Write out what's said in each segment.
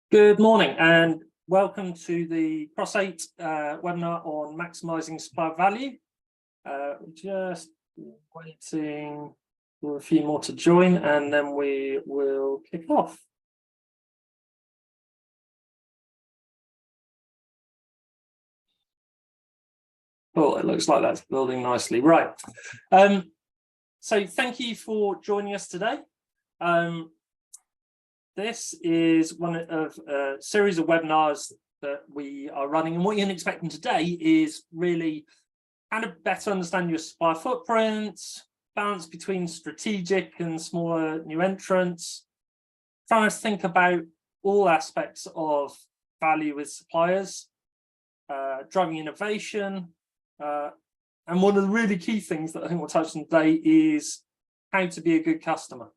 Good morning and welcome to the Cross8 webinar on maximising supplier value. Just waiting for a few more to join and then we will kick off. Oh, it looks like that's building nicely. Right. So thank you for joining us today. This is one of a series of webinars that we are running, and what you can expect from today is really how to better understand your supplier footprints, balance between strategic and smaller new entrants, trying to think about all aspects of value with suppliers, driving innovation, and one of the really key things that I think we'll touch on today is how to be a good customer.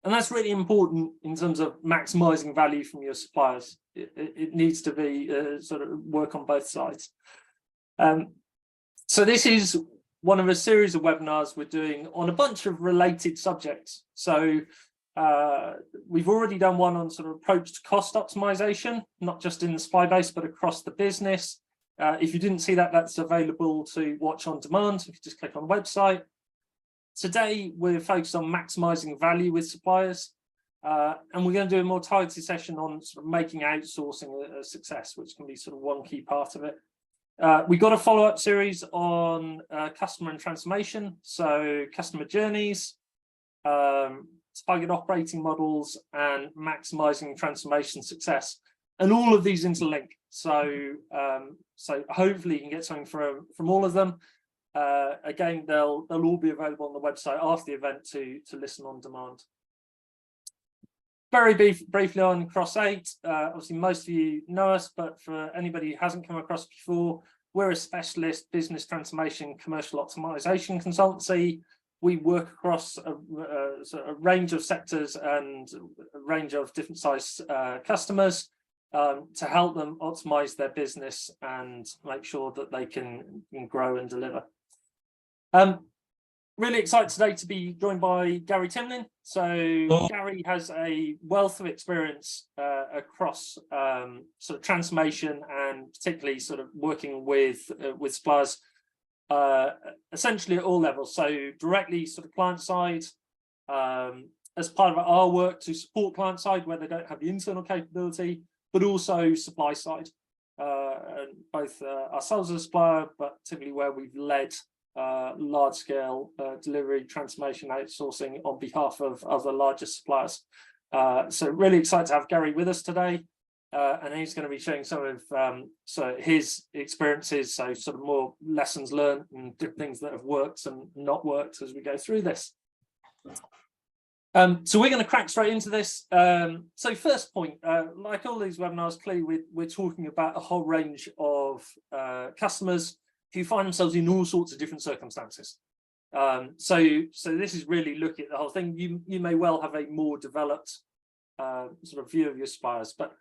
And that's really important in terms of maximising value from your suppliers. It needs to be sort of work on both sides. So this is one of a series of webinars we're doing on a bunch of related subjects. So we've already done one on sort of approach to cost optimization, not just in the supply base, but across the business. If you didn't see that, that's available to watch on demand. If you just click on the website. Today, we're focused on maximising value with suppliers, and we're going to do a more targeted session on sort of making outsourcing a success, which can be sort of one key part of it. We've got a follow-up series on customer and transformation, so customer journeys, target operating models, and maximising transformation success. And all of these interlink. So hopefully you can get something from all of them. Again, they'll all be available on the website after the event to listen on demand. Very briefly on Cross8, obviously most of you know us, but for anybody who hasn't come across before, we're a specialist business transformation commercial optimization consultancy. We work across a range of sectors and a range of different size customers to help them optimize their business and make sure that they can grow and deliver. Really excited today to be joined by Gary Timlin. So Gary has a wealth of experience across sort of transformation and particularly sort of working with suppliers essentially at all levels. So directly sort of client side, as part of our work to support client side where they don't have the internal capability, but also supply side, both ourselves as a supplier, but typically where we've led large-scale delivery transformation outsourcing on behalf of other larger suppliers. So really excited to have Gary with us today, and he's going to be sharing some of his experiences, so sort of more lessons learned and different things that have worked and not worked as we go through this. So we're going to crack straight into this. So first point, like all these webinars, clearly we're talking about a whole range of customers who find themselves in all sorts of different circumstances. So this is really looking at the whole thing. You may well have a more developed sort of view of your suppliers, but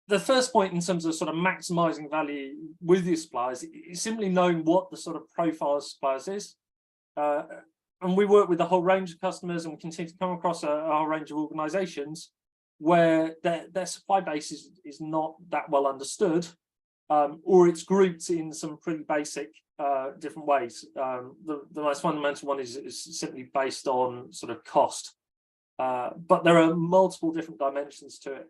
the first point in terms of sort of maximising value with your suppliers is simply knowing what the sort of profile of suppliers is. And we work with a whole range of customers, and we continue to come across a whole range of organisations where their supply base is not that well understood, or it's grouped in some pretty basic different ways. The most fundamental one is simply based on sort of cost, but there are multiple different dimensions to it.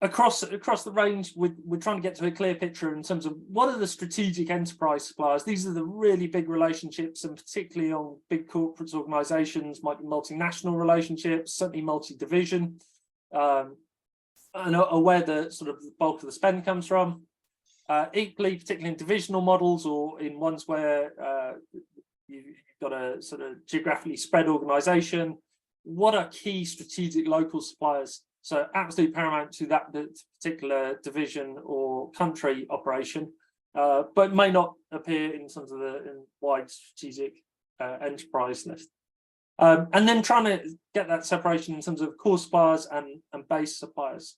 Across the range, we're trying to get to a clear picture in terms of what are the strategic enterprise suppliers. These are the really big relationships, and particularly on big corporate organisations, might be multinational relationships, certainly multi-division, and are where the sort of the bulk of the spend comes from. Equally, particularly in divisional models or in ones where you've got a sort of geographically spread organisation, what are key strategic local suppliers? So absolutely paramount to that particular division or country operation, but may not appear in terms of the wide strategic enterprise list. And then trying to get that separation in terms of core suppliers and base suppliers.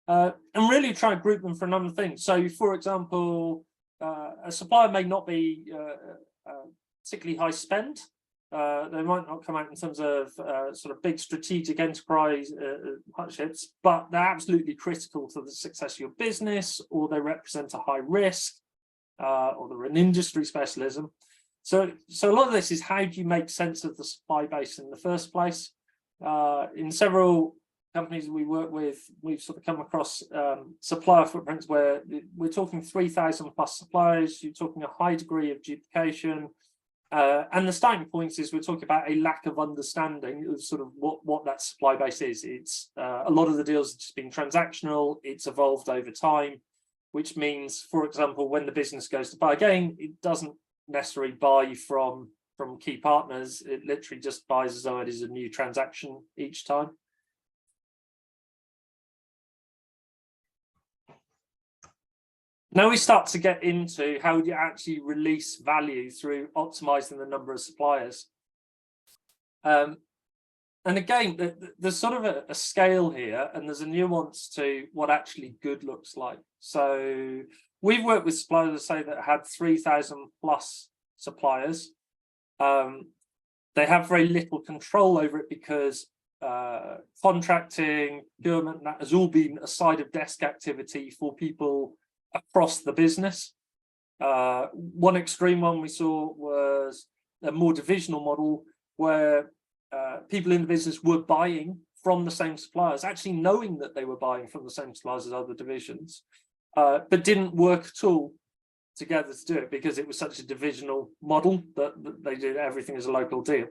And really try to group them for a number of things. So, for example, a supplier may not be particularly high spend, They might not come out in terms of sort of big strategic enterprise partnerships, but they're absolutely critical to the success of your business, or they represent a high risk, or they're an industry specialism. So a lot of this is, how do you make sense of the supply base in the first place? In several companies we work with, we've sort of come across supplier footprints where we're talking 3,000 plus suppliers. You're talking a high degree of duplication. And the starting point is, we're talking about a lack of understanding of sort of what that supply base is. It's a lot of the deals have just been transactional. It's evolved over time, which means, for example, when the business goes to buy again, it doesn't necessarily buy from key partners. It literally just buys as though it is a new transaction each time. Now we start to get into how you actually release value through optimizing the number of suppliers. And again, there's sort of a scale here, and there's a nuance to what actually good looks like. So we've worked with suppliers, say, that had 3,000 plus suppliers. They have very little control over it because contracting, procurement, that has all been a side of desk activity for people across the business. One extreme one we saw was a more divisional model, where people in the business were buying from the same suppliers, actually knowing that they were buying from the same suppliers as other divisions, but didn't work at all together to do it, because it was such a divisional model that they did everything as a local deal,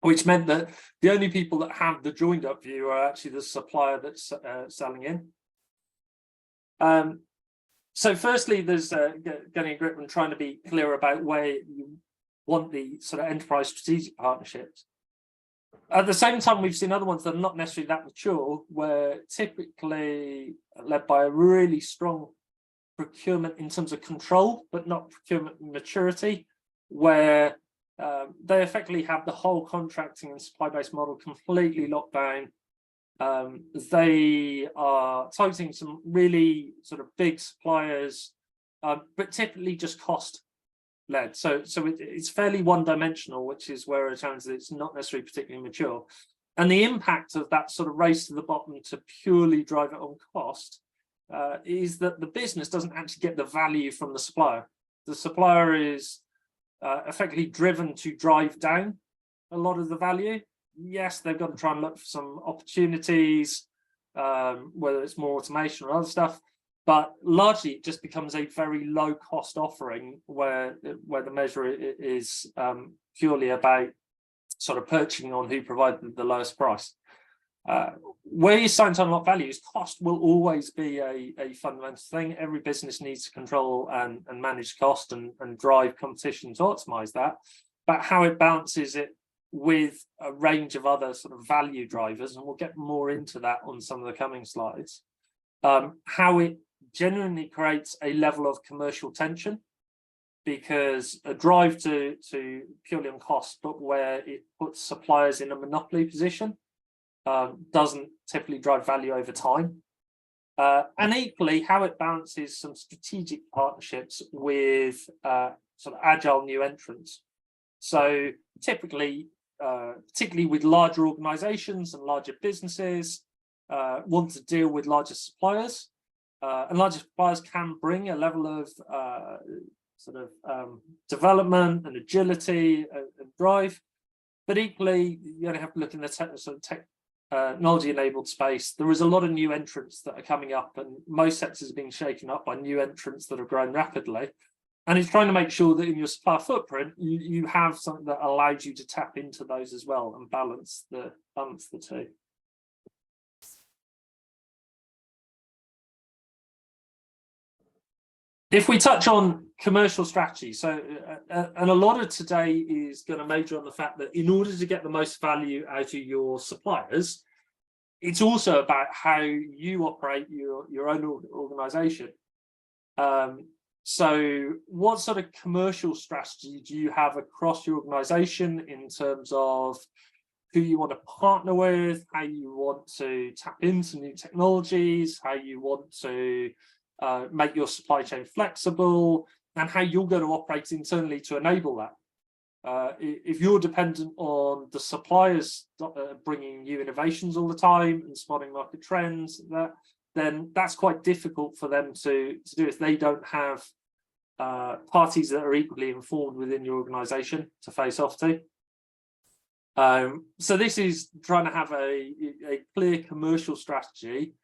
which meant that the only people that have the joined up view are actually the supplier that's selling in. So firstly, there's getting a grip and trying to be clear about where you want the sort of enterprise strategic partnerships. At the same time, we've seen other ones that are not necessarily that mature, where typically led by a really strong procurement in terms of control, but not procurement maturity, where they effectively have the whole contracting and supply-based model completely locked down. They are targeting some really sort of big suppliers, but typically just cost led. So it's fairly one-dimensional, which is where it turns that it's not necessarily particularly mature. And the impact of that sort of race to the bottom to purely drive it on cost is that the business doesn't actually get the value from the supplier. The supplier is effectively driven to drive down a lot of the value. Yes, they've got to try and look for some opportunities, whether it's more automation or other stuff, but largely it just becomes a very low cost offering where the measure is purely about sort of purchasing on who provided the lowest price. Where you're starting to unlock value is cost will always be a fundamental thing. Every business needs to control and manage cost and drive competition to optimize that, but how it balances it with a range of other sort of value drivers, and we'll get more into that on some of the coming slides, how it genuinely creates a level of commercial tension, because a drive to purely on cost, but where it puts suppliers in a monopoly position, doesn't typically drive value over time. And equally, how it balances some strategic partnerships with sort of agile new entrants. So typically, particularly with larger organizations and larger businesses, want to deal with larger suppliers, and larger suppliers can bring a level of sort of development and agility and drive, but equally you only have to look in the sort of technology enabled space. There is a lot of new entrants that are coming up, and most sectors are being shaken up by new entrants that have grown rapidly. And it's trying to make sure that in your supplier footprint, you have something that allows you to tap into those as well and balance the two. If we touch on commercial strategy, so and a lot of today is going to major on the fact that in order to get the most value out of your suppliers, it's also about how you operate your own organization. So what sort of commercial strategy do you have across your organization in terms of who you want to partner with, how you want to tap into new technologies, how you want to make your supply chain flexible, and how you're going to operate internally to enable that? If you're dependent on the suppliers bringing you innovations all the time and spotting market trends, then that's quite difficult for them to do if they don't have parties that are equally informed within your organization to face off to. So this is trying to have a clear commercial strategy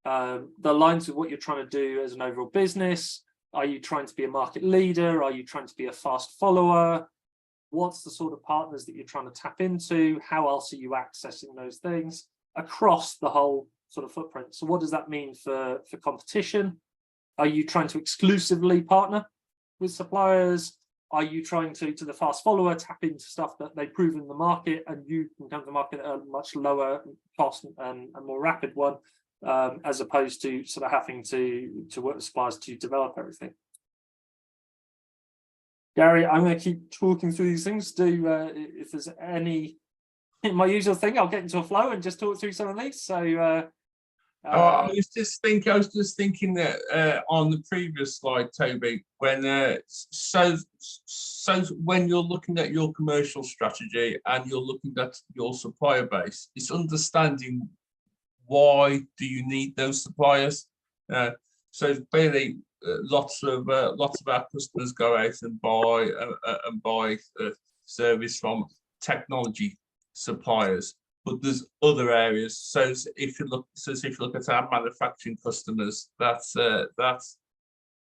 that aligns with what you're trying to do as an overall business. Are you trying to be a market leader? Are you trying to be a fast follower? What's the sort of partners that you're trying to tap into? How else are you accessing those things across the whole sort of footprint? So what does that mean for competition? Are you trying to exclusively partner with suppliers? Are you trying to the fast follower, tap into stuff that they prove in the market and you can come to the market at a much lower cost and a more rapid one, as opposed to sort of having to work with suppliers to develop everything? Gary, I'm going to keep talking through these things. If there's any, my usual thing, I'll get into a flow and just talk through some of these. So I was just thinking that on the previous slide, Toby, when so when you're looking at your commercial strategy and you're looking at your supplier base, it's understanding why do you need those suppliers. So clearly, lots of our customers go out and buy service from technology suppliers. But there's other areas. So if you look at our manufacturing customers, that's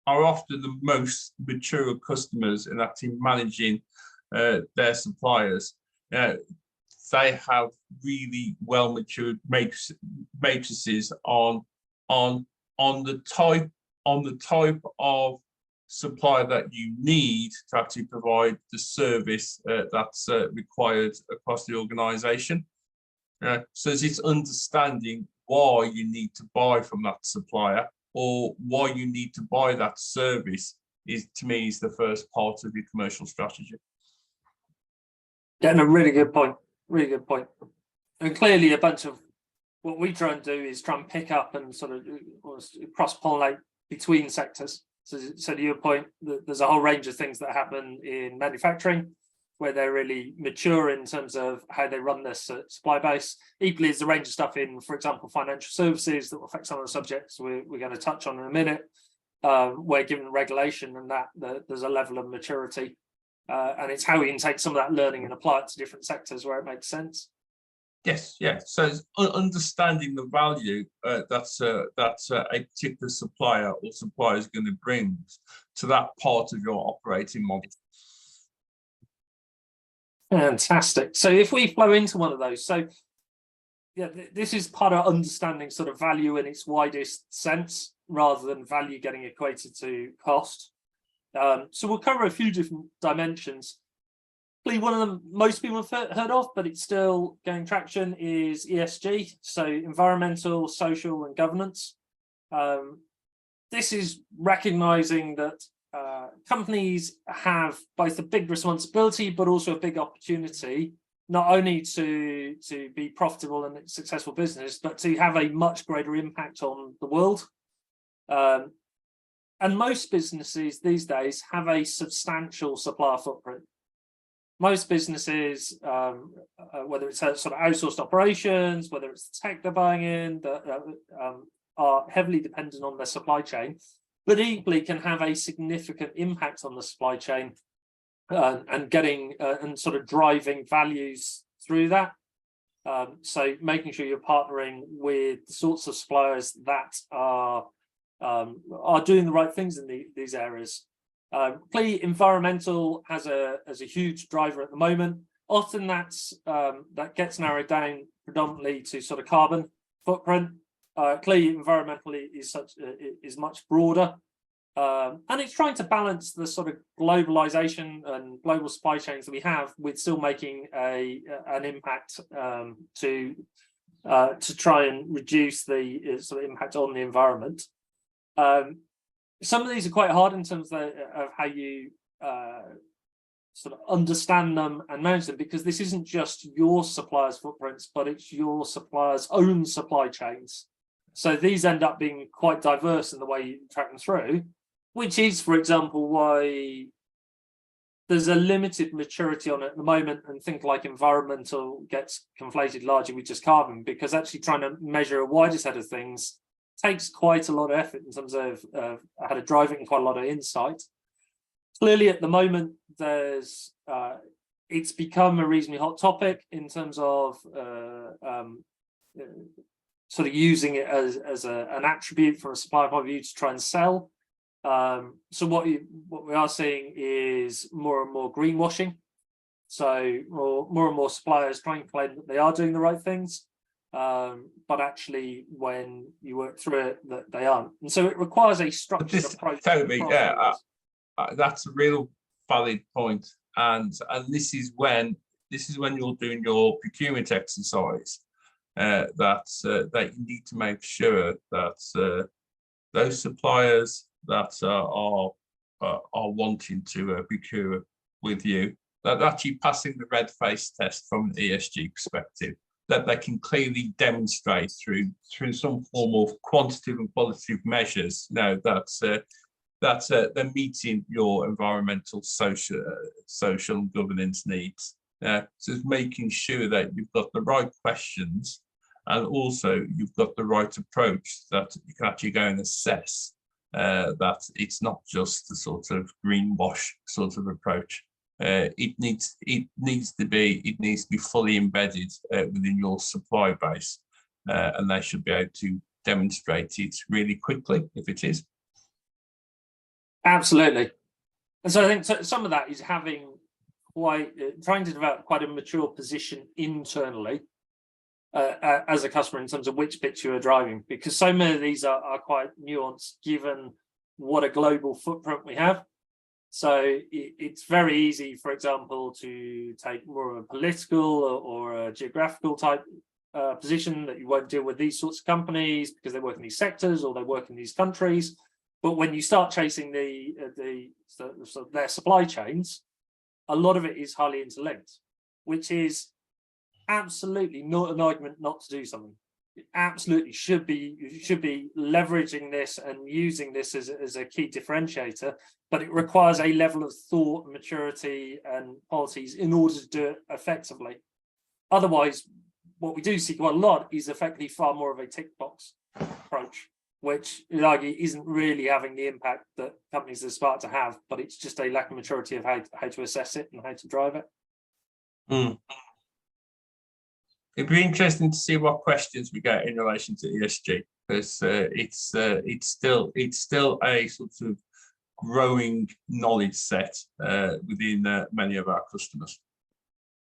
are often the most mature customers in actually managing their suppliers. They have really well matured matrices on the type of supplier that you need to actually provide the service that's required across the organization. So it's understanding why you need to buy from that supplier or why you need to buy that service is, to me, is the first part of your commercial strategy. Getting a really good point. Really good point. And clearly a bunch of what we try and do is try and pick up and sort of cross-pollinate between sectors. So to your point, there's a whole range of things that happen in manufacturing where they're really mature in terms of how they run this supply base. Equally, there's a range of stuff in, for example, financial services that will affect some of the subjects we're going to touch on in a minute, where given regulation and that there's a level of maturity. And it's how we can take some of that learning and apply it to different sectors where it makes sense. Yes, yeah. So it's understanding the value that's a particular supplier or supplier is going to bring to that part of your operating model. Fantastic. So if we flow into one of those, so yeah, this is part of understanding sort of value in its widest sense rather than value getting equated to cost. So we'll cover a few different dimensions. One of them most people have heard of, but it's still gaining traction, is ESG, so environmental, social, and governance. This is recognizing that companies have both a big responsibility, but also a big opportunity, not only to be profitable and a successful business, but to have a much greater impact on the world. And most businesses these days have a substantial supplier footprint. Most businesses, whether it's sort of outsourced operations, whether it's the tech they're buying in, are heavily dependent on their supply chain, but equally can have a significant impact on the supply chain and getting and sort of driving values through that. So making sure you're partnering with the sorts of suppliers that are doing the right things in these areas. Clearly, environmental has a huge driver at the moment. Often that gets narrowed down predominantly to sort of carbon footprint. Clearly, environmentally is much broader, and it's trying to balance the sort of globalization and global supply chains that we have with still making an impact to try and reduce the sort of impact on the environment. Some of these are quite hard in terms of how you sort of understand them and manage them, because this isn't just your suppliers' footprints, but it's your suppliers' own supply chains. So these end up being quite diverse in the way you track them through, which is, for example, why there's a limited maturity on it at the moment, and think like environmental gets conflated largely with just carbon, because actually trying to measure a wider set of things takes quite a lot of effort in terms of how to drive it and quite a lot of insight. Clearly, at the moment, there's it's become a reasonably hot topic in terms of sort of using it as an attribute from a supplier point of view to try and sell. So what we are seeing is more and more greenwashing. So more and more suppliers trying to claim that they are doing the right things, but actually, when you work through it, that they aren't. And so it requires a structured approach. Toby, that's a real valid point, and this is when you're doing your procurement exercise that you need to make sure that those suppliers that are wanting to procure with you, that actually passing the red face test from an ESG perspective, that they can clearly demonstrate through some form of quantitative and qualitative measures, that they're meeting your environmental, social and governance needs. So it's making sure that you've got the right questions, and also you've got the right approach, that you can actually go and assess that it's not just a sort of greenwash sort of approach. It needs to be fully embedded within your supply base, and they should be able to demonstrate it really quickly if it is. Absolutely. And so I think some of that is having trying to develop quite a mature position internally as a customer in terms of which bits you are driving, because so many of these are quite nuanced given what a global footprint we have. So it's very easy, for example, to take more of a political or a geographical type position, that you won't deal with these sorts of companies because they work in these sectors or they work in these countries. But when you start chasing their supply chains, a lot of it is highly interlinked, which is absolutely not an argument not to do something. It absolutely should be. You should be leveraging this and using this as a key differentiator, but it requires a level of thought, maturity, and policies in order to do it effectively. Otherwise, what we do see quite a lot is effectively far more of a tick box approach, which you'd argue isn't really having the impact that companies aspire to have, but it's just a lack of maturity of how to assess it and how to drive it. It'd be interesting to see what questions we get in relation to ESG, because it's still a sort of growing knowledge set within many of our customers.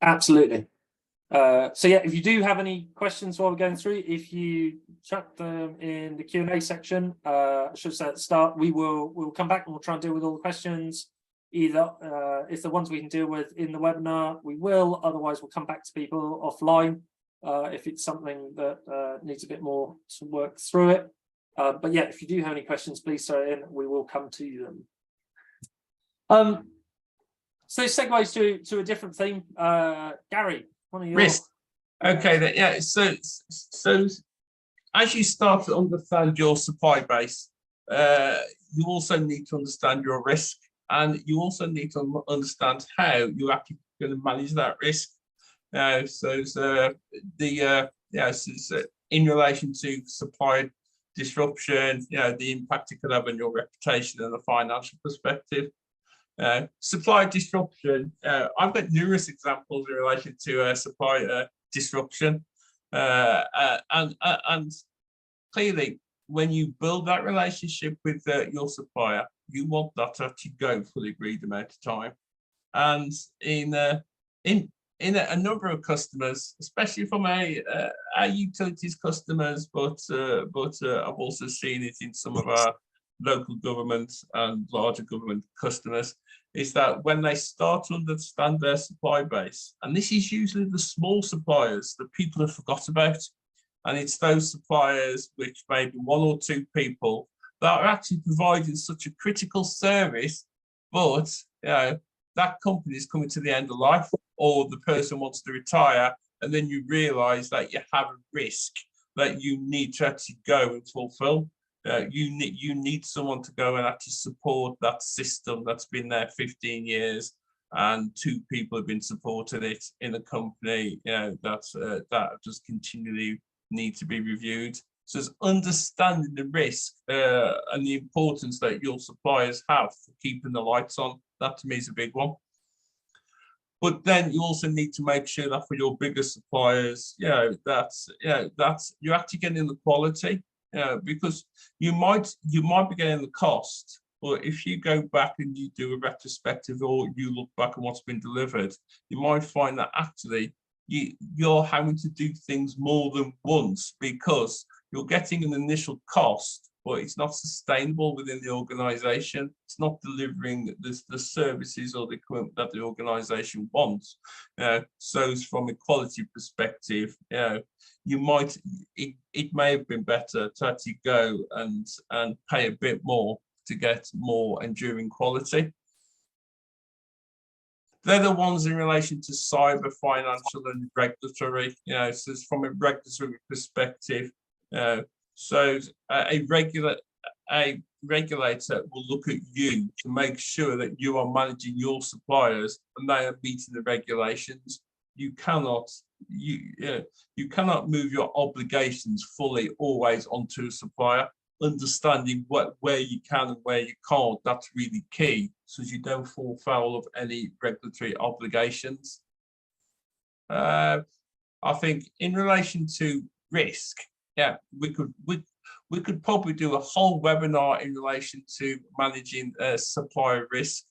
Absolutely. So yeah, if you do have any questions while we're going through, if you chuck them in the Q&A section, I should say at the start, we'll come back and we'll try and deal with all the questions. Either if the ones we can deal with in the webinar, we will. Otherwise, we'll come back to people offline if it's something that needs a bit more to work through it. But yeah, if you do have any questions, please throw it in. We will come to them. So segues to a different theme. Gary, one of your risk. Okay, then, yeah. So as you start to understand your supply base, you also need to understand your risk, and you also need to understand how you're actually going to manage that risk. In relation to supply disruption, the impact it could have on your reputation and a financial perspective. Supply disruption, I've got numerous examples in relation to supply disruption, and clearly when you build that relationship with your supplier, you want that to actually go for the agreed amount of time. And in a number of customers, especially from our utilities customers, but I've also seen it in some of our local government and larger government customers, is that when they start to understand their supply base, and this is usually the small suppliers that people have forgot about, and it's those suppliers which maybe one or two people that are actually providing such a critical service, but that company is coming to the end of life, or the person wants to retire, and then you realize that you have a risk that you need to actually go and fulfill. You need someone to go and actually support that system that's been there 15 years, and 2 people have been supporting it in a company, you know, that just continually need to be reviewed. So it's understanding the risk and the importance that your suppliers have for keeping the lights on. That to me is a big one. But then you also need to make sure that for your bigger suppliers, that's you're actually getting the quality, because you might be getting the cost, but if you go back and you do a retrospective or you look back on what's been delivered, you might find that actually you're having to do things more than once because you're getting an initial cost, but it's not sustainable within the organization. It's not delivering the services or the equipment that the organization wants. So from a quality perspective, you might, it may have been better to actually go and pay a bit more to get more enduring quality. They're the ones in relation to cyber, financial, and regulatory. So it's from a regulatory perspective. So a regulator will look at you to make sure that you are managing your suppliers and they are meeting the regulations. You cannot move your obligations fully always onto a supplier. Understanding where you can and where you can't, that's really key, so you don't fall foul of any regulatory obligations. I think in relation to risk, we could probably do a whole webinar in relation to managing supplier risk,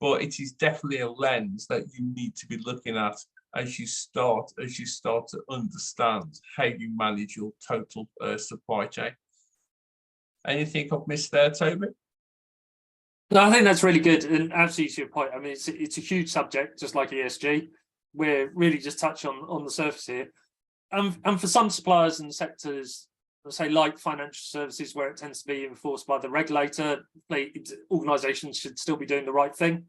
but it is definitely a lens that you need to be looking at as you start to understand how you manage your total supply chain. Anything I've missed there, Toby? No, I think that's really good, and absolutely to your point. I mean, it's a huge subject, just like ESG. We're really just touching on the surface here. And for some suppliers and sectors, let's say like financial services, where it tends to be enforced by the regulator, organisations should still be doing the right thing,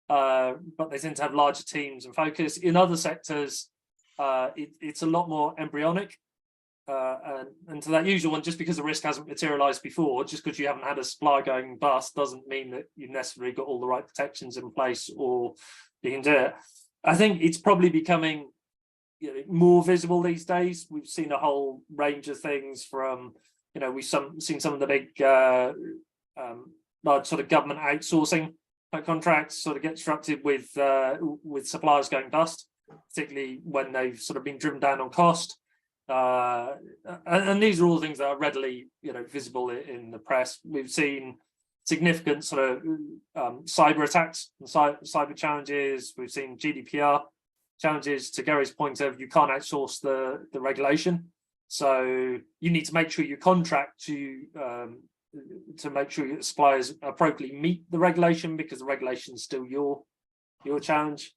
but they tend to have larger teams and focus. In other sectors, it's a lot more embryonic. And to that usual one, just because the risk hasn't materialized before, just because you haven't had a supplier going bust doesn't mean that you've necessarily got all the right protections in place or you can do it. I think it's probably becoming more visible these days. We've seen a whole range of things from, we've seen some of the big large sort of government outsourcing contracts sort of get disrupted with suppliers going bust, particularly when they've sort of been driven down on cost. And these are all things that are readily visible in the press. We've seen significant sort of cyber attacks and cyber challenges. We've seen GDPR challenges. To Gary's point of, you can't outsource the regulation, so you need to make sure you contract to make sure your suppliers appropriately meet the regulation, because the regulation is still your challenge.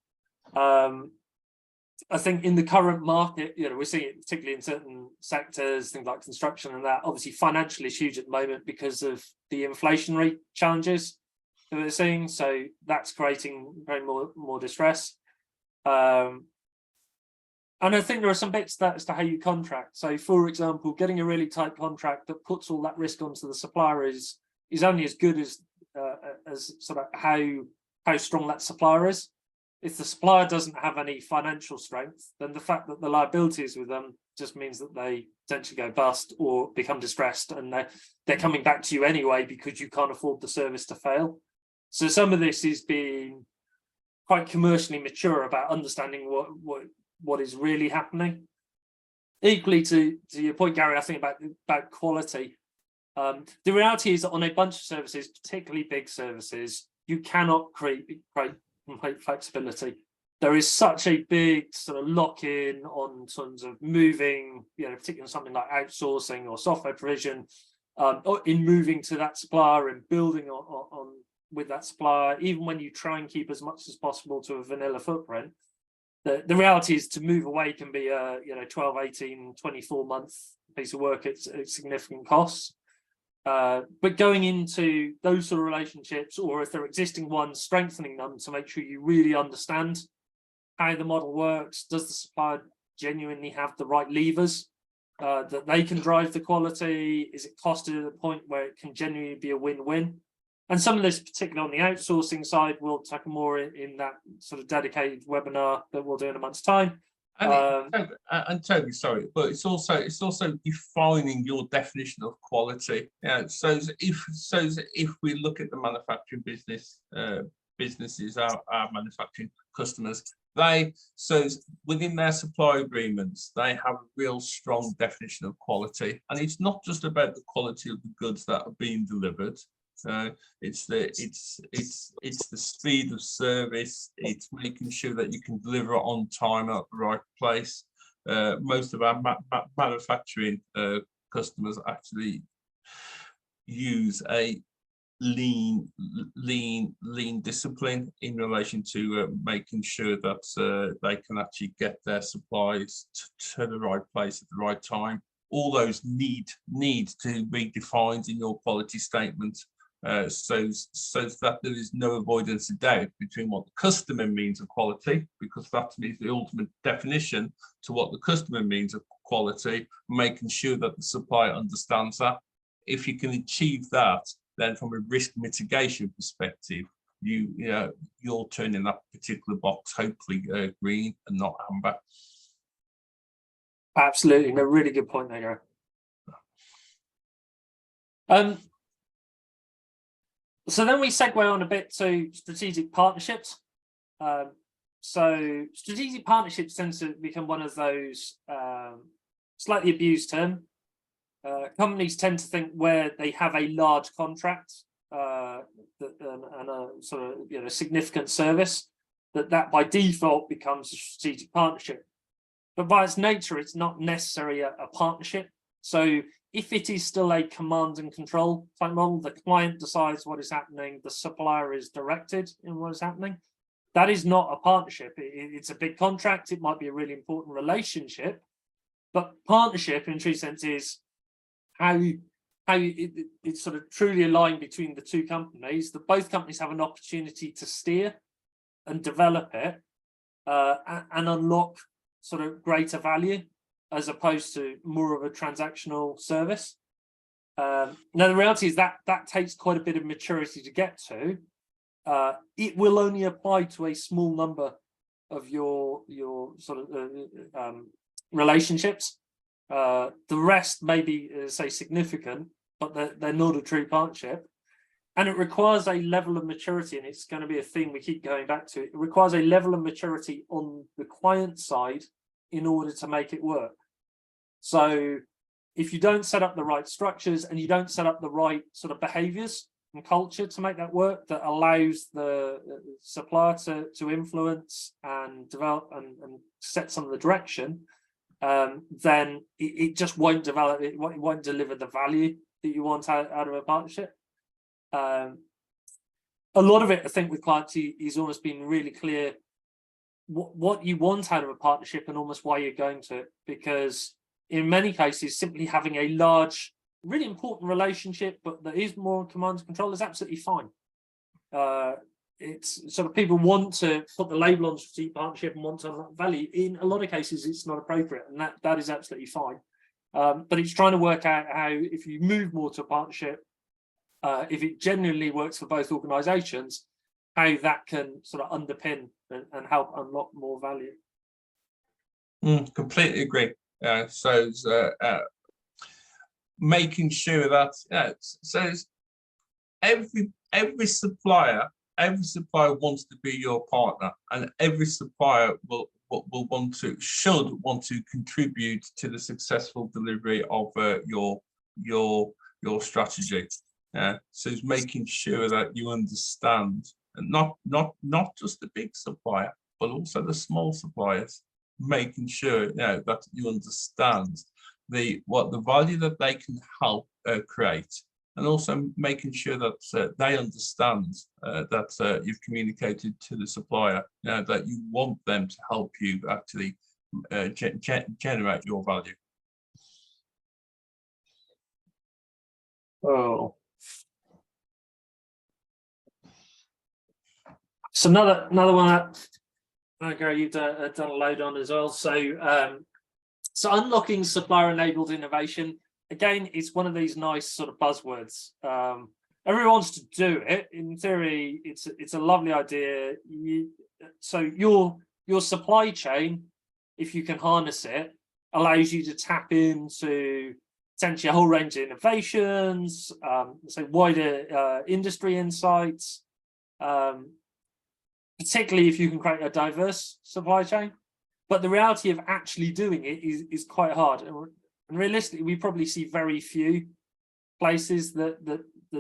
I think in the current market, we're seeing it particularly in certain sectors, things like construction and that. Obviously, financial is huge at the moment because of the inflationary challenges that we're seeing. So that's creating very more distress. And I think there are some bits as to how you contract. So, for example, getting a really tight contract that puts all that risk onto the supplier is only as good as sort of how strong that supplier is. If the supplier doesn't have any financial strength, then the fact that the liability is with them just means that they potentially go bust or become distressed, and they're coming back to you anyway because you can't afford the service to fail. So some of this is being quite commercially mature about understanding what is really happening. Equally to your point, Gary, I think about quality. The reality is that on a bunch of services, particularly big services, you cannot create complete flexibility. There is such a big sort of lock-in on terms of moving, particularly something like outsourcing or software provision, or in moving to that supplier and building on with that supplier. Even when you try and keep as much as possible to a vanilla footprint, the reality is to move away can be a 12, 18, 24 month piece of work at significant costs. But going into those sort of relationships, or if they're existing ones, strengthening them to make sure you really understand how the model works. Does the supplier genuinely have the right levers that they can drive the quality? Is it costed at a point where it can genuinely be a win-win? And some of this, particularly on the outsourcing side, we'll tackle more in that sort of dedicated webinar that we'll do in a month's time. And Toby, sorry, but it's also defining your definition of quality. Yeah. So if we look at the manufacturing businesses, our manufacturing customers, within their supply agreements, they have a real strong definition of quality, and it's not just about the quality of the goods that are being delivered. It's the speed of service. It's making sure that you can deliver on time at the right place. Most of our manufacturing customers actually use a lean discipline in relation to making sure that they can actually get their supplies to the right place at the right time. All those need to be defined in your quality statement. So that there is no avoidance of doubt between what the customer means of quality, because that is the ultimate definition, to what the customer means of quality, making sure that the supplier understands that. If you can achieve that, then from a risk mitigation perspective, you're turning that particular box hopefully green and not amber. Absolutely, no, really good point there, Gary. So then we segue on a bit to strategic partnerships. So strategic partnerships tends to become one of those slightly abused term. Companies tend to think where they have a large contract and a sort of significant service, that by default becomes a strategic partnership. But by its nature, it's not necessarily a partnership. So if it is still a command and control type model, the client decides what is happening, the supplier is directed in what is happening, that is not a partnership. It's a big contract, it might be a really important relationship, but partnership in true sense is how it's sort of truly aligned between the two companies, that both companies have an opportunity to steer and develop it and unlock sort of greater value, as opposed to more of a transactional service. Now, the reality is that takes quite a bit of maturity to get to. It will only apply to a small number of your sort of relationships. The rest may be, say, significant, but they're not a true partnership. And it requires a level of maturity, and it's going to be a thing we keep going back to. It requires a level of maturity on the client side in order to make it work. So if you don't set up the right structures and you don't set up the right sort of behaviors and culture to make that work, that allows the supplier to influence and develop and set some of the direction, then it just won't develop, it won't deliver the value that you want out of a partnership. A lot of it, I think, with clients is almost being really clear what you want out of a partnership and almost why you're going to it, because in many cases simply having a large, really important relationship but that is more command and control is absolutely fine. It's sort of, people want to put the label on strategic partnership and want to unlock value. In a lot of cases it's not appropriate, and that is absolutely fine. But it's trying to work out how, if you move more to a partnership, if it genuinely works for both organizations, how that can sort of underpin and help unlock more value. Completely agree. So making sure that so every supplier wants to be your partner, and every supplier should want to contribute to the successful delivery of your strategy. So it's making sure that you understand, and not just the big supplier, but also the small suppliers, making sure that you understand what the value that they can help create, and also making sure that they understand that you've communicated to the supplier that you want them to help you actually generate your value. Oh. So another one that Gary, you've done a load on as well. So so unlocking supplier enabled innovation, again, it's one of these nice sort of buzzwords. everyone wants to do it. In theory, it's a lovely idea. So your supply chain, if you can harness it, allows you to tap into potentially a whole range of innovations, so wider industry insights, particularly if you can create a diverse supply chain. But the reality of actually doing it is quite hard. And realistically, we probably see very few places that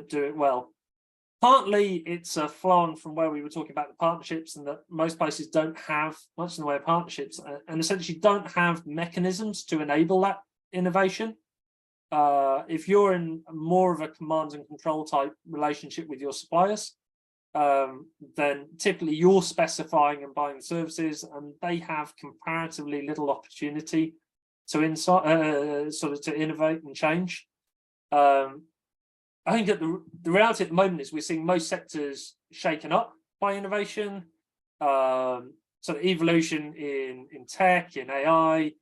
do it well. Partly it's a flow on from where we were talking about the partnerships, and that most places don't have much in the way of partnerships, and essentially don't have mechanisms to enable that innovation. If you're in more of a command and control type relationship with your suppliers, then typically you're specifying and buying services, and they have comparatively little opportunity to sort of to innovate and change. I think that the reality at the moment is we're seeing most sectors shaken up by innovation, sort of evolution in tech, in AI,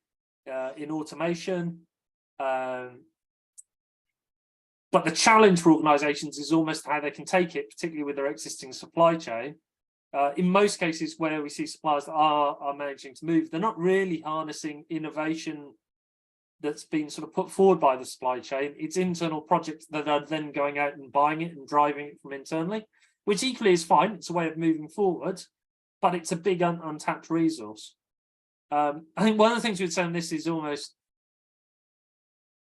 in automation. But the challenge for organizations is almost how they can take it, particularly with their existing supply chain. In most cases where we see suppliers that are managing to move, they're not really harnessing innovation that's been sort of put forward by the supply chain. It's internal projects that are then going out and buying it and driving it from internally, which equally is fine. It's a way of moving forward, but it's a big untapped resource. I think one of the things we'd say on this is almost,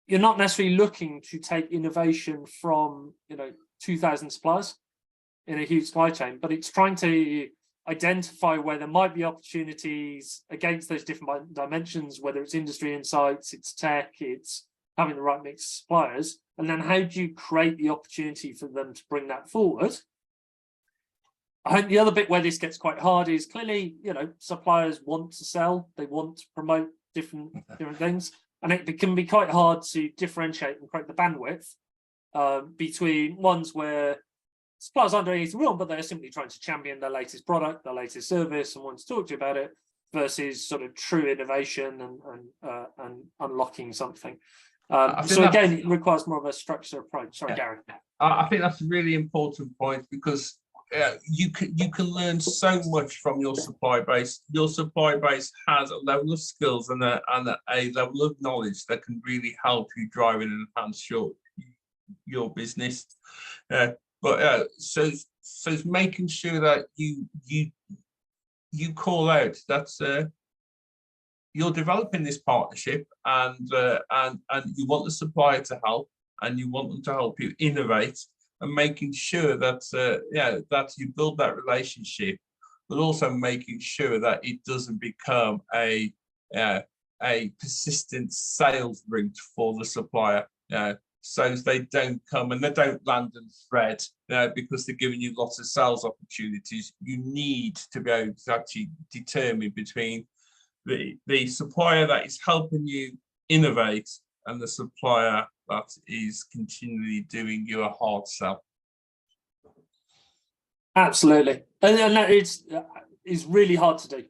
you're not necessarily looking to take innovation from 2,000 suppliers in a huge supply chain, but it's trying to identify where there might be opportunities against those different dimensions, whether it's industry insights, it's tech, it's having the right mix of suppliers, and then how do you create the opportunity for them to bring that forward? I think the other bit where this gets quite hard is clearly, suppliers want to sell, they want to promote different things, and it can be quite hard to differentiate and create the bandwidth between ones where suppliers aren't doing anything wrong, but they're simply trying to champion their latest product, their latest service, and want to talk to you about it, versus sort of true innovation and unlocking something. So again, it requires more of a structured approach. Sorry, Gary. I think that's a really important point, because you can learn so much from your supply base. Your supply base has a level of skills and a level of knowledge that can really help you drive and enhance your business. So it's making sure that you call out that you're developing this partnership, and you want the supplier to help, and you want them to help you innovate, and making sure that that you build that relationship, but also making sure that it doesn't become a persistent sales route for the supplier. So they don't come and they don't land and thread because they're giving you lots of sales opportunities. You need to be able to actually determine between the supplier that is helping you innovate and the supplier that is continually doing you a hard sell. Absolutely. And that is really hard to do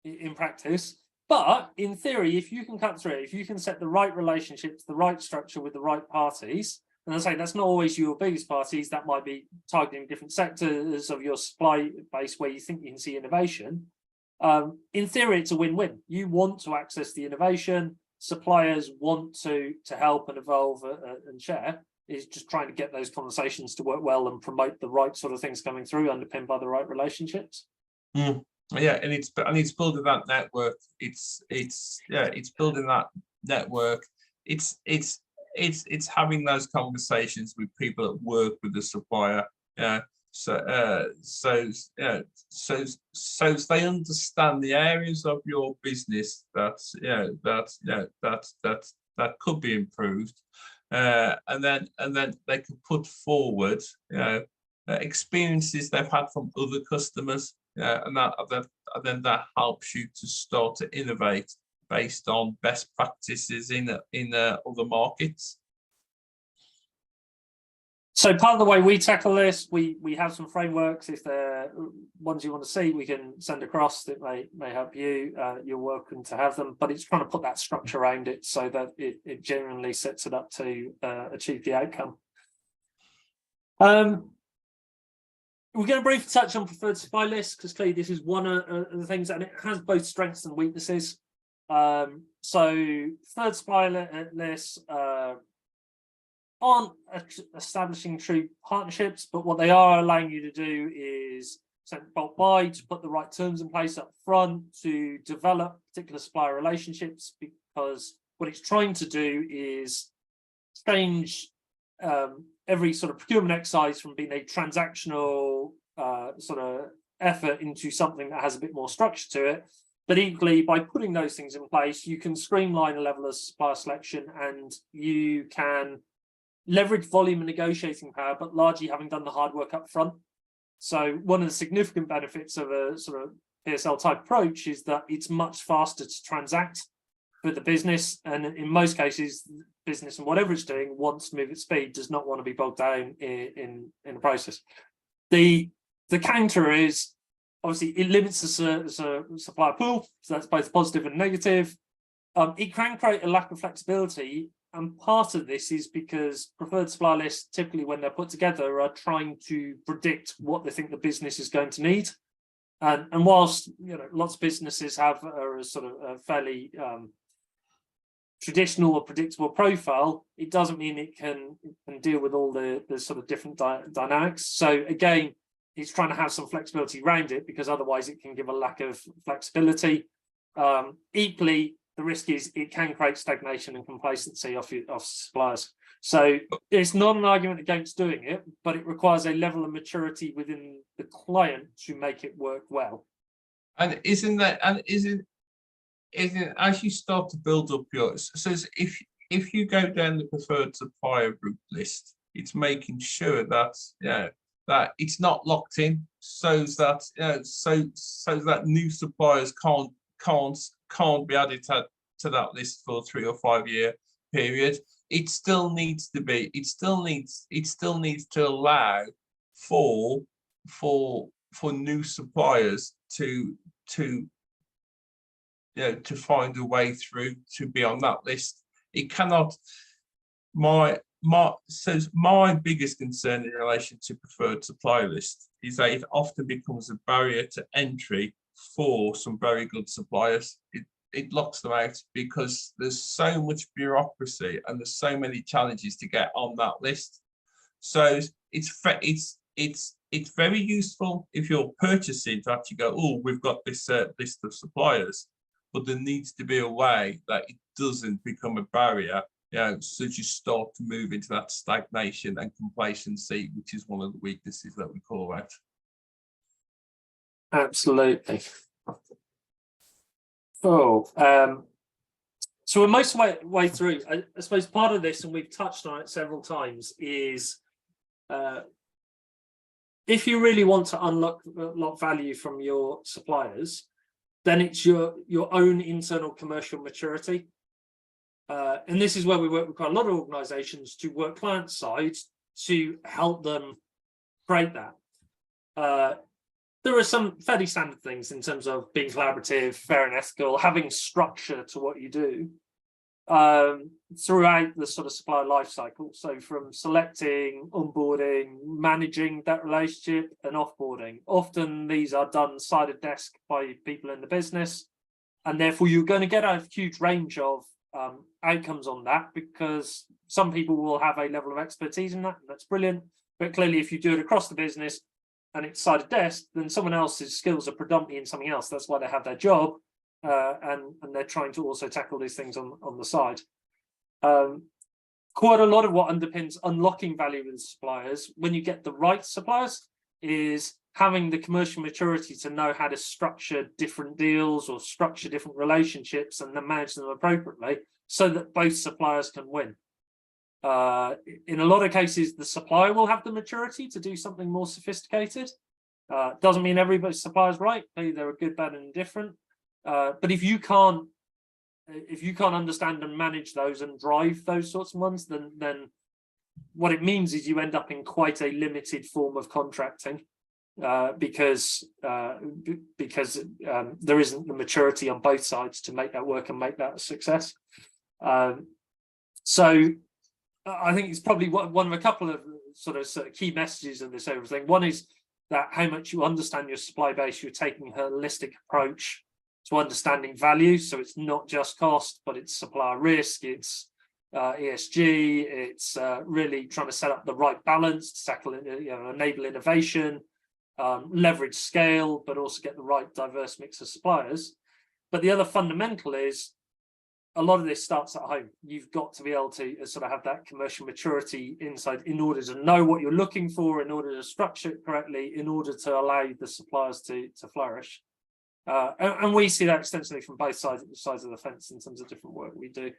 in practice. But in theory, if you can cut through it, if you can set the right relationships, the right structure with the right parties, and I say that's not always your biggest parties, that might be targeting different sectors of your supply base where you think you can see innovation. In theory, it's a win-win. You want to access the innovation, suppliers want to help and evolve and share. Is just trying to get those conversations to work well and promote the right sort of things coming through, underpinned by the right relationships. Yeah, and it's building that network. It's building that network. It's having those conversations with people that work with the supplier. So they understand the areas of your business that could be improved, and then they can put forward experiences they've had from other customers. And then that helps you to start to innovate based on best practices in other markets. So part of the way we tackle this, we have some frameworks. If there are ones you want to see, we can send across that may help you. You're welcome to have them, but it's trying to put that structure around it so that it genuinely sets it up to achieve the outcome. We're going to briefly touch on preferred supply lists because clearly this is one of the things, and it has both strengths and weaknesses. So preferred supply lists aren't establishing true partnerships, but what they are allowing you to do is bulk buy, to put the right terms in place up front, to develop particular supplier relationships, because what it's trying to do is change every sort of procurement exercise from being a transactional sort of effort into something that has a bit more structure to it. But equally, by putting those things in place, you can streamline a level of supplier selection, and you can leverage volume and negotiating power, but largely having done the hard work up front. So one of the significant benefits of a sort of PSL type approach is that it's much faster to transact for the business, and in most cases, business and whatever it's doing wants to move at speed, does not want to be bogged down in the process. The counter is obviously it limits the supplier pool, so that's both positive and negative. It can create a lack of flexibility, and part of this is because preferred supplier lists, typically when they're put together, are trying to predict what they think the business is going to need. And whilst lots of businesses have a sort of a fairly traditional or predictable profile, it doesn't mean it can deal with all the sort of different dynamics. So again, it's trying to have some flexibility around it, because otherwise it can give a lack of flexibility. Equally, the risk is it can create stagnation and complacency off suppliers. So it's not an argument against doing it, but it requires a level of maturity within the client to make it work well. And isn't as you start to build up yours, so if you go down the preferred supplier route list, it's making sure that that it's not locked in, so that so that new suppliers can't be added to that list for a 3 or 5 year period. It still needs to be. It still needs to allow for new suppliers to find a way through to be on that list. It cannot. My biggest concern in relation to preferred supplier list is that it often becomes a barrier to entry for some very good suppliers. It locks them out because there's so much bureaucracy and there's so many challenges to get on that list. So it's very useful if you're purchasing to actually go, oh, we've got this list of suppliers, but there needs to be a way that it doesn't become a barrier. So you start to move into that stagnation and complacency, which is one of the weaknesses that we call out. Absolutely. So we're most way through. I suppose part of this, and we've touched on it several times, is if you really want to unlock value from your suppliers, then it's your own internal commercial maturity. And this is where we work with quite a lot of organizations to work client side to help them create that. There are some fairly standard things in terms of being collaborative, fair and ethical, having structure to what you do throughout the sort of supplier life cycle. So from selecting, onboarding, managing that relationship, and offboarding. Often these are done side of desk by people in the business, and therefore you're going to get a huge range of outcomes on that, because some people will have a level of expertise in that, and that's brilliant. But clearly, if you do it across the business and it's side of desk, then someone else's skills are predominantly in something else. That's why they have their job, and they're trying to also tackle these things on the side. Quite a lot of what underpins unlocking value with suppliers, when you get the right suppliers, is having the commercial maturity to know how to structure different deals or structure different relationships and then manage them appropriately so that both suppliers can win. In a lot of cases, the supplier will have the maturity to do something more sophisticated. Doesn't mean everybody's supplier is right. They're a good, bad, and indifferent. But if you can't understand and manage those and drive those sorts of ones, then what it means is you end up in quite a limited form of contracting, because there isn't the maturity on both sides to make that work and make that a success. So I think it's probably one of a couple of sort of key messages of this everything. One is that how much you understand your supply base, you're taking a holistic approach to understanding value. So it's not just cost, but it's supplier risk, it's ESG, it's really trying to set up the right balance to tackle, enable innovation, leverage scale, but also get the right diverse mix of suppliers. But the other fundamental is a lot of this starts at home. You've got to be able to sort of have that commercial maturity inside in order to know what you're looking for, in order to structure it correctly, in order to allow the suppliers to flourish. And we see that extensively from both sides of the fence in terms of different work we do.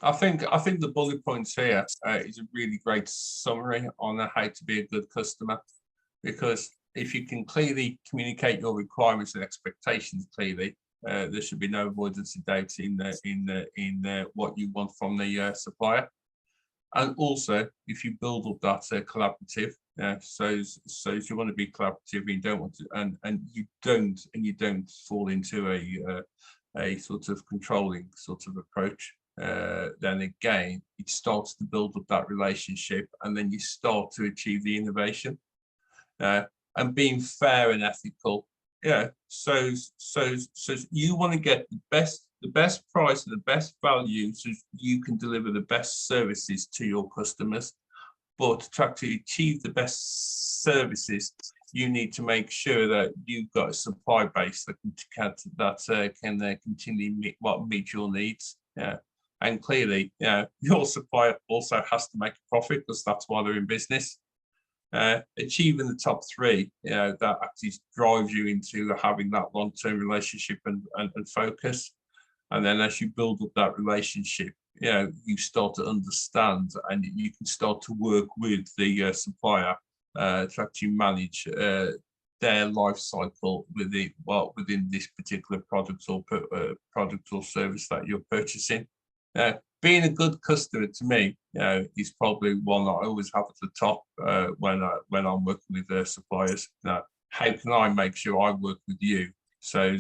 I think the bullet points here is a really great summary on how to be a good customer, because if you can clearly communicate your requirements and expectations clearly, there should be no avoidance of doubt in what you want from the supplier. And also, if you build up that collaborative, so if you want to be collaborative, and you don't want to, and you don't fall into a sort of controlling sort of approach, then again it starts to build up that relationship, and then you start to achieve the innovation, and being fair and ethical. So you want to get the best price and the best value, so you can deliver the best services to your customers. But to actually achieve the best services, you need to make sure that you've got a supply base that can continually meet your needs. And clearly, your supplier also has to make a profit, because that's why they're in business. Achieving the top three, that actually drives you into having that long-term relationship and focus. And then as you build up that relationship, you start to understand, and you can start to work with the supplier to actually manage their life cycle within this particular product or service that you're purchasing. Being a good customer to me, is probably one that I always have at the top when I'm working with suppliers. How can I make sure I work with you so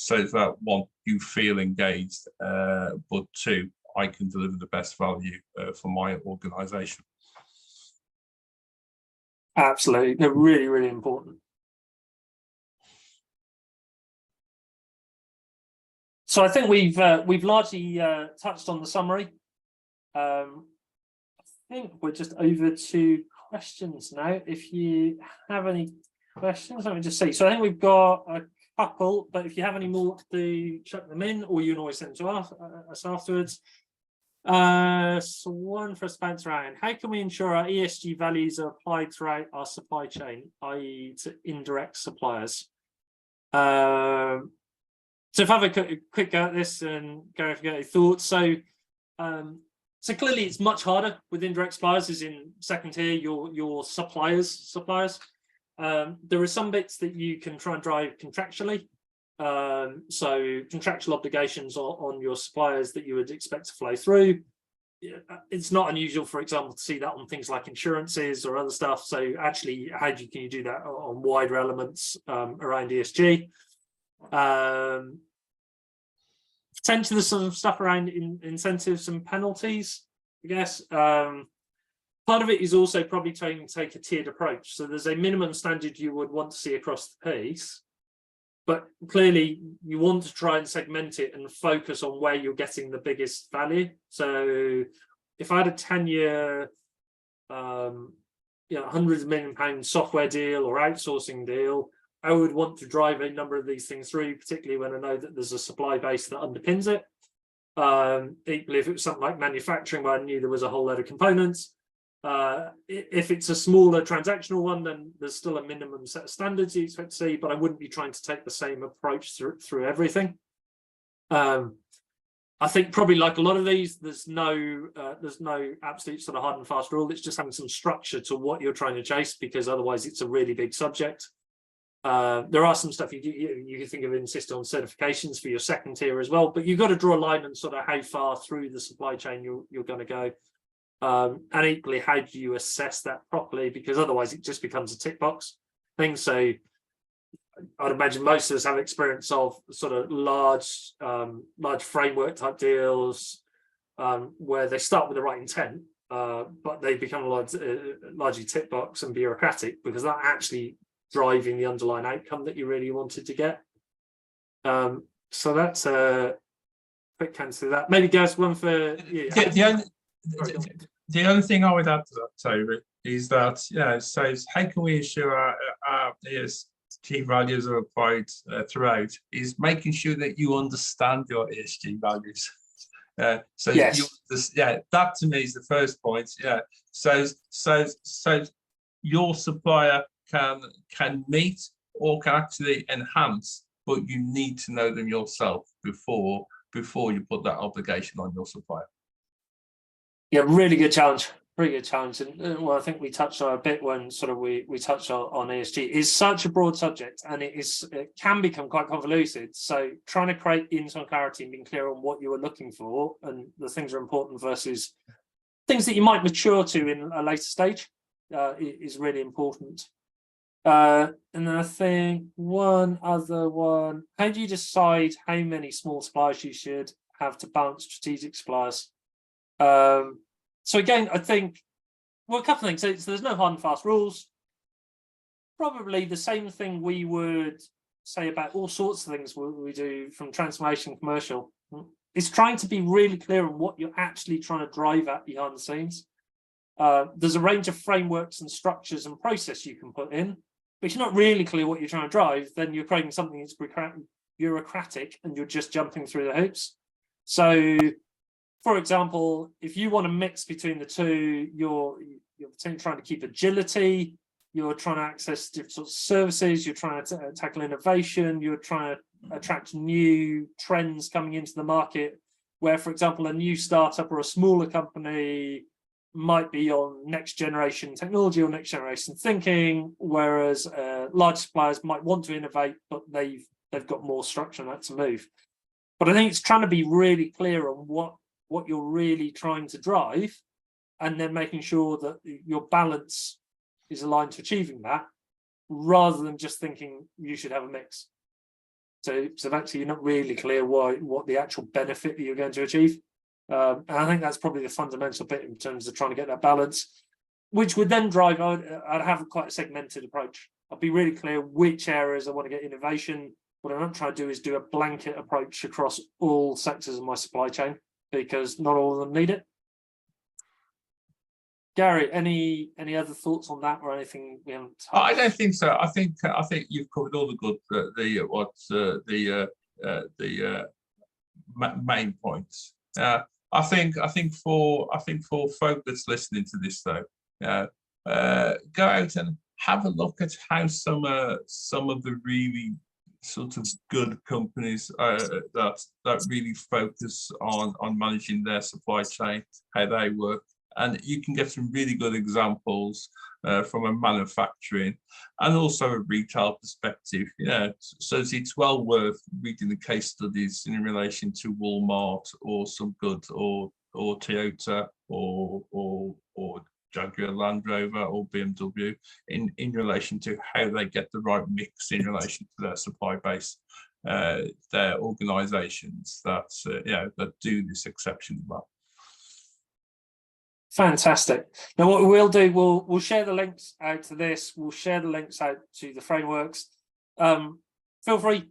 that one, you feel engaged, but two, I can deliver the best value for my organisation. Absolutely, they're really, really important. So I think we've largely touched on the summary. I think we're just over to questions now. If you have any questions, let me just see. So I think we've got a couple, but if you have any more, do chuck them in, or you can always send them to us afterwards. So one for us to bounce around. How can we ensure our ESG values are applied throughout our supply chain, i.e. to indirect suppliers? So if I have a quick go at this, and go if you get any thoughts. So clearly it's much harder with indirect suppliers, as in second tier, your suppliers. There are some bits that you can try and drive contractually. So contractual obligations on your suppliers that you would expect to flow through. It's not unusual, for example, to see that on things like insurances or other stuff. So actually, can you do that on wider elements around ESG? Potentially there's some stuff around incentives and penalties, I guess. Part of it is also probably trying to take a tiered approach. So there's a minimum standard you would want to see across the piece, but clearly you want to try and segment it and focus on where you're getting the biggest value. So if I had a 10-year, hundreds of £1 million software deal or outsourcing deal, I would want to drive a number of these things through, particularly when I know that there's a supply base that underpins it. Equally, if it was something like manufacturing, where I knew there was a whole load of components. If it's a smaller transactional one, then there's still a minimum set of standards you expect to see, but I wouldn't be trying to take the same approach through everything. I think probably like a lot of these, there's no absolute sort of hard and fast rule. It's just having some structure to what you're trying to chase, because otherwise it's a really big subject. There are some stuff you can think of, insist on certifications for your second tier as well, but you've got to draw a line and sort of how far through the supply chain you're going to go. And equally, how do you assess that properly? Because otherwise it just becomes a tick box thing. So I'd imagine most of us have experience of sort of large framework type deals where they start with the right intent, but they become largely tick box and bureaucratic because they're actually driving the underlying outcome that you really wanted to get. So that's a quick answer to that. Maybe Gaz, one for you. The only thing I would add to that, Toby, is that so how can we ensure our ESG values are applied throughout? Is making sure that you understand your ESG values. So yes. That to me is the first point. So your supplier can meet or can actually enhance, but you need to know them yourself before you put that obligation on your supplier. Yeah, really good challenge. Really good challenge. And well, I think we touched on a bit when sort of we touched on ESG. It's such a broad subject, and it can become quite convoluted. So trying to create internal clarity and being clear on what you are looking for and the things are important versus things that you might mature to in a later stage is really important. And then I think one other one, how do you decide how many small suppliers you should have to balance strategic suppliers? So again, I think, well, a couple of things. So there's no hard and fast rules. Probably the same thing we would say about all sorts of things we do from transformation commercial. It's trying to be really clear on what you're actually trying to drive at behind the scenes. There's a range of frameworks and structures and process you can put in, but if you're not really clear what you're trying to drive, then you're creating something that's bureaucratic and you're just jumping through the hoops. So, for example, if you want to mix between the two, you're trying to keep agility, you're trying to access different sorts of services, you're trying to tackle innovation, you're trying to attract new trends coming into the market, where, for example, a new startup or a smaller company might be on next generation technology or next generation thinking, whereas large suppliers might want to innovate, but they've got more structure and that to move. But I think it's trying to be really clear on what you're really trying to drive, and then making sure that your balance is aligned to achieving that, rather than just thinking you should have a mix. So actually you're not really clear what the actual benefit that you're going to achieve. And I think that's probably the fundamental bit in terms of trying to get that balance, which would then drive, I'd have quite a segmented approach. I'll be really clear which areas I want to get innovation. What I'm not trying to do is do a blanket approach across all sectors of my supply chain, because not all of them need it. Gary, any other thoughts on that or anything we haven't touched? I don't think so. I think you've covered all the good main points. I think for folk that's listening to this though, go out and have a look at how some of the really sort of good companies that really focus on managing their supply chain, how they work. And you can get some really good examples from a manufacturing and also a retail perspective. So it's well worth reading the case studies in relation to Walmart or some good or Toyota or Jaguar Land Rover or BMW in relation to how they get the right mix in relation to their supply base, their organisations that do this exceptionally well. Fantastic. Now, what we'll do, we'll share the links out to this. We'll share the links out to the frameworks. Feel free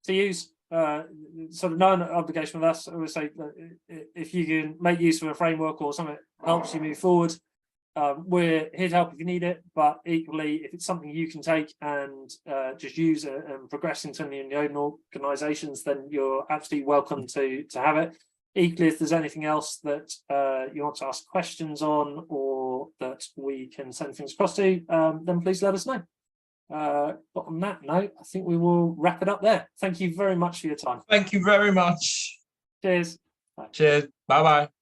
to use sort of no obligation with us. I would say if you can make use of a framework or something that helps you move forward, we're here to help if you need it. But equally, if it's something you can take and just use and progress internally in your own organisations, then you're absolutely welcome to have it. Equally, if there's anything else that you want to ask questions on or that we can send things across to, then please let us know. But on that note, I think we will wrap it up there. Thank you very much for your time. Thank you very much. Cheers. Cheers. Bye-bye.